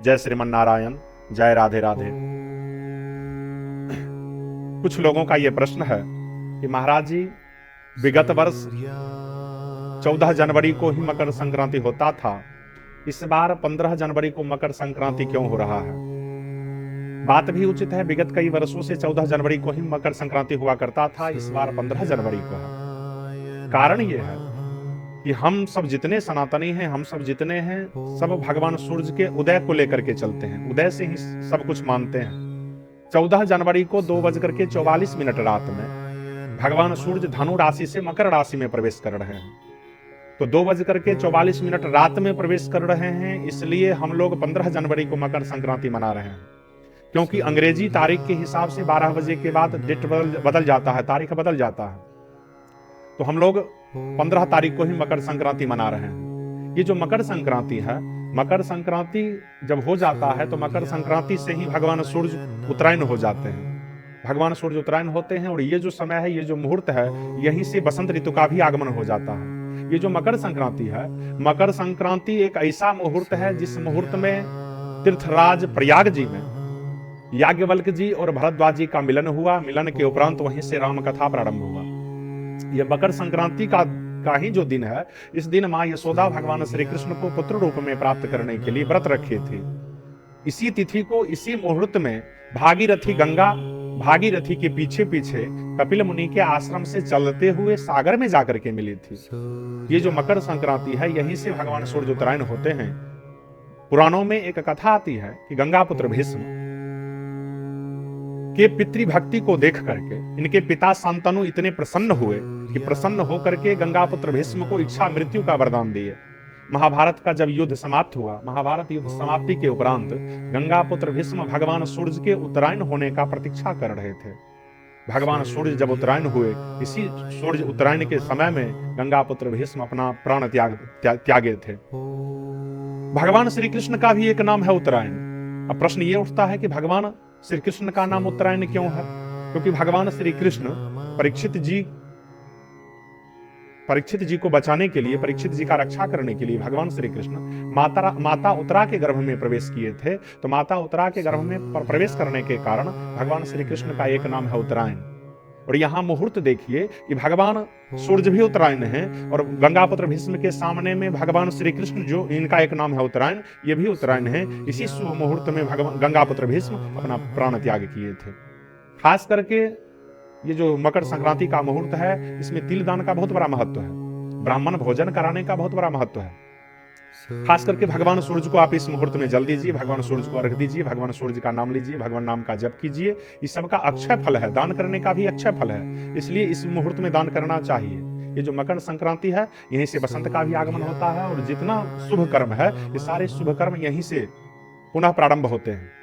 जय श्रीमन नारायण, जय राधे राधे। कुछ लोगों का यह प्रश्न है कि महाराज जी, विगत वर्ष 14 जनवरी को ही मकर संक्रांति होता था, इस बार 15 जनवरी को मकर संक्रांति क्यों हो रहा है? बात भी उचित है, विगत कई वर्षों से 14 जनवरी को ही मकर संक्रांति हुआ करता था, इस बार 15 जनवरी को है। कारण यह है कि हम सब जितने सनातनी हैं, हम सब जितने हैं, सब भगवान सूर्य के उदय को लेकर के चलते हैं, उदय से ही सब कुछ मानते हैं। 14 जनवरी को 2:44 रात में भगवान सूर्य धनु राशि से मकर राशि में प्रवेश कर रहे हैं। तो 2:44 रात में प्रवेश कर रहे हैं, इसलिए हम लोग 15 जनवरी को मकर संक्रांति मना रहे हैं। क्योंकि अंग्रेजी तारीख के हिसाब से 12 बजे के बाद डेट बदल जाता है, तारीख बदल जाता है। तो हम लोग 15 तारीख को ही मकर संक्रांति मना रहे हैं। ये जो मकर संक्रांति है, मकर संक्रांति जब हो जाता है तो मकर संक्रांति से ही भगवान सूर्य उत्तरायण हो जाते हैं। भगवान सूर्य उत्तरायण होते हैं और ये जो समय है, ये जो मुहूर्त है, यहीं से बसंत ऋतु का भी आगमन हो जाता है। ये जो मकर संक्रांति है, मकर संक्रांति एक ऐसा मुहूर्त है जिस मुहूर्त में तीर्थराज प्रयाग जी में याज्ञवल्क्य जी और भरद्वाज जी का मिलन हुआ। मिलन के उपरांत वहीं से राम कथा प्रारंभ हुआ। यह मकर संक्रांति का ही जो दिन है, इस दिन मां यशोदा भगवान श्री कृष्ण को पुत्र रूप में प्राप्त करने के लिए व्रत रखे थे। इसी तिथि को, इसी मुहूर्त में भागीरथी गंगा भागीरथी के पीछे पीछे कपिल मुनि के आश्रम से चलते हुए सागर में जाकर के मिली थी। ये जो मकर संक्रांति है, यहीं से भगवान सूर्य उत्तरायण होते हैं। पुराणों में एक कथा आती है कि गंगा पुत्र भीष्म के पितृभक्ति को देख करके इनके पिता शांतनु इतने प्रसन्न हुए कि प्रसन्न होकर के गंगापुत्र भीष्म को इच्छा मृत्यु का वरदान दिए। महाभारत का जब युद्ध समाप्त हुआ, महाभारत युद्ध समाप्ति के उपरांत गंगापुत्र भीष्म भगवान सूर्य के उत्तरायण होने का प्रतीक्षा कर रहे थे। भगवान सूर्य जब उत्तरायण हुए, इसी सूर्य उत्तरायण के समय में गंगापुत्र भीष्म अपना प्राण त्यागे थे। भगवान श्री कृष्ण का भी एक नाम है उत्तरायण। अब प्रश्न ये उठता है कि भगवान श्री कृष्ण का नाम उत्तरायण क्यों है? क्योंकि भगवान श्री कृष्ण परीक्षित जी को बचाने के लिए, परीक्षित जी का रक्षा करने के लिए भगवान श्री कृष्ण माता उत्तरा के गर्भ में प्रवेश किए थे। तो माता उत्तरा के गर्भ में प्रवेश करने के कारण भगवान श्री कृष्ण का एक नाम है उत्तरायण। और यहाँ मुहूर्त देखिए कि भगवान सूर्य भी उत्तरायण है और गंगापुत्र भीष्म के सामने में भगवान श्री कृष्ण, जो इनका एक नाम है उत्तरायण, ये भी उत्तरायण है। इसी शुभ मुहूर्त में भगवान गंगापुत्र भीष्म अपना प्राण त्याग किए थे। खास करके ये जो मकर संक्रांति का मुहूर्त है, इसमें तिल दान का बहुत बड़ा महत्व है, ब्राह्मण भोजन कराने का बहुत बड़ा महत्व है। खास करके भगवान सूर्य को आप इस मुहूर्त में जल दीजिए, भगवान सूर्य को अर्घ दीजिए, भगवान सूर्य का नाम लीजिए, भगवान नाम का जप कीजिए। इस सब का अक्षय फल है, दान करने का भी अक्षय फल है, इसलिए इस मुहूर्त में दान करना चाहिए। ये जो मकर संक्रांति है, यहीं से बसंत का भी आगमन होता है और जितना शुभ कर्म है, ये सारे शुभ कर्म यहीं से पुनः प्रारंभ होते हैं।